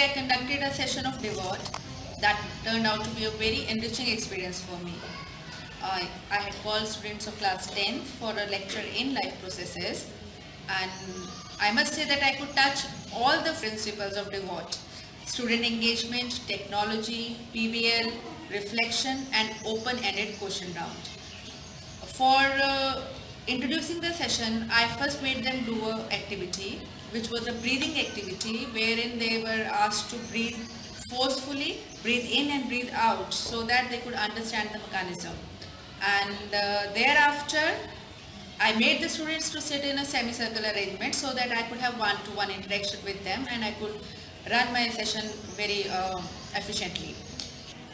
I conducted a session of DEWoT that turned out to be a very enriching experience for me. I had called students of class 10 for a lecture in life processes, and I must say that I could touch all the principles of DEWoT: student engagement, technology, PBL, reflection and open-ended question round. For introducing the session, I first made them do a activity, which was a breathing activity, wherein they were asked to breathe forcefully, breathe in and breathe out, so that they could understand the mechanism. And thereafter, I made the students to sit in a semicircle arrangement so that I could have one-to-one interaction with them and I could run my session very efficiently.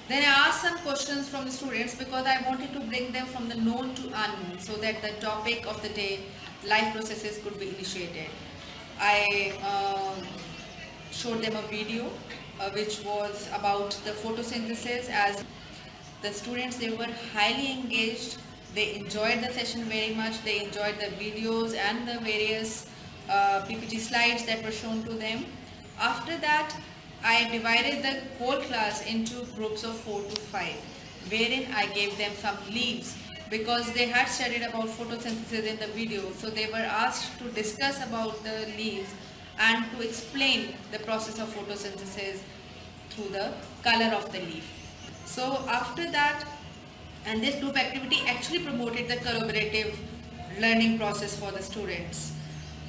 Then I asked some questions from the students because I wanted to bring them from the known to unknown so that the topic of the day, life processes, could be initiated. I showed them a video which was about the photosynthesis. As the students, they were highly engaged. They enjoyed the session very much. They enjoyed the videos and the various PPT slides that were shown to them. After that, I divided the whole class into groups of 4 to 5, wherein I gave them some leaves because they had studied about photosynthesis in the video. So they were asked to discuss about the leaves and to explain the process of photosynthesis through the color of the leaf. So after that, and this group activity actually promoted the collaborative learning process for the students.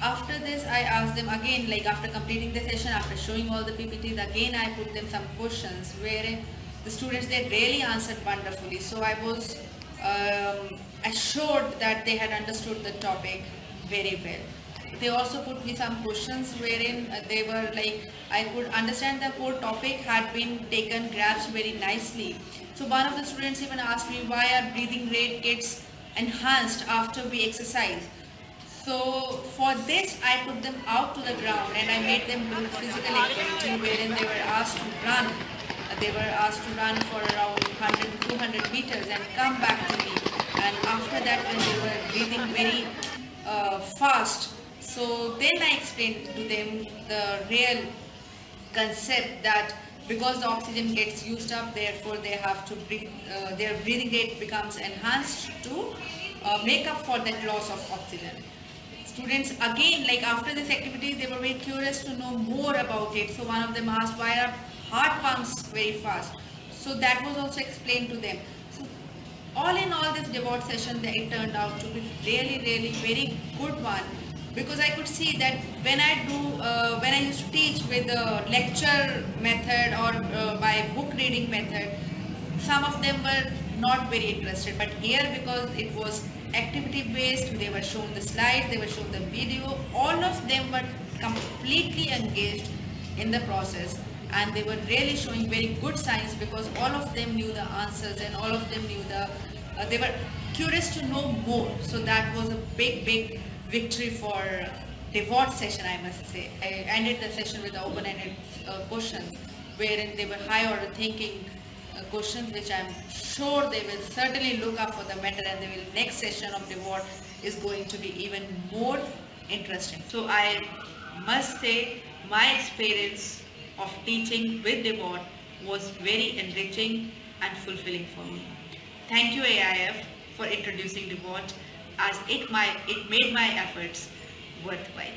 After this, I asked them again, like after completing the session, after showing all the PPTs, again I put them some questions where the students, they really answered wonderfully. So I was assured that they had understood the topic very well. They also put me some questions wherein they were like, I could understand the whole topic had been taken, grasped very nicely. So one of the students even asked me, why our breathing rate gets enhanced after we exercise? So for this, I put them out to the ground and I made them do physical activity wherein they were asked to run. They were asked to run for around 100 to 200 meters and come back to me. And after that, when they were breathing very fast, so then I explained to them the real concept that because the oxygen gets used up, therefore they have to breathe, their breathing rate becomes enhanced to make up for that loss of oxygen. Students again, like after this activity, they were very curious to know more about it. So one of them asked, why are heart pumps very fast? So that was also explained to them. So all in all, this DEWoT session, it turned out to be really very good one, because I could see that when I used to teach with the lecture method or by book reading method, some of them were not very interested, but here, because it was activity based, they were shown the slides, they were shown the video, all of them were completely engaged in the process and they were really showing very good signs because all of them knew the answers and all of them knew they were curious to know more. So that was a big victory for DEWoT session, I must say. I ended the session with the open-ended questions wherein they were high order thinking questions, which I'm sure they will certainly look up for the matter, and the next session of DEWoT is going to be even more interesting. So I must say my experience of teaching with DEWoT was very enriching and fulfilling for me. Thank you AIF for introducing DEWoT, as it made my efforts worthwhile.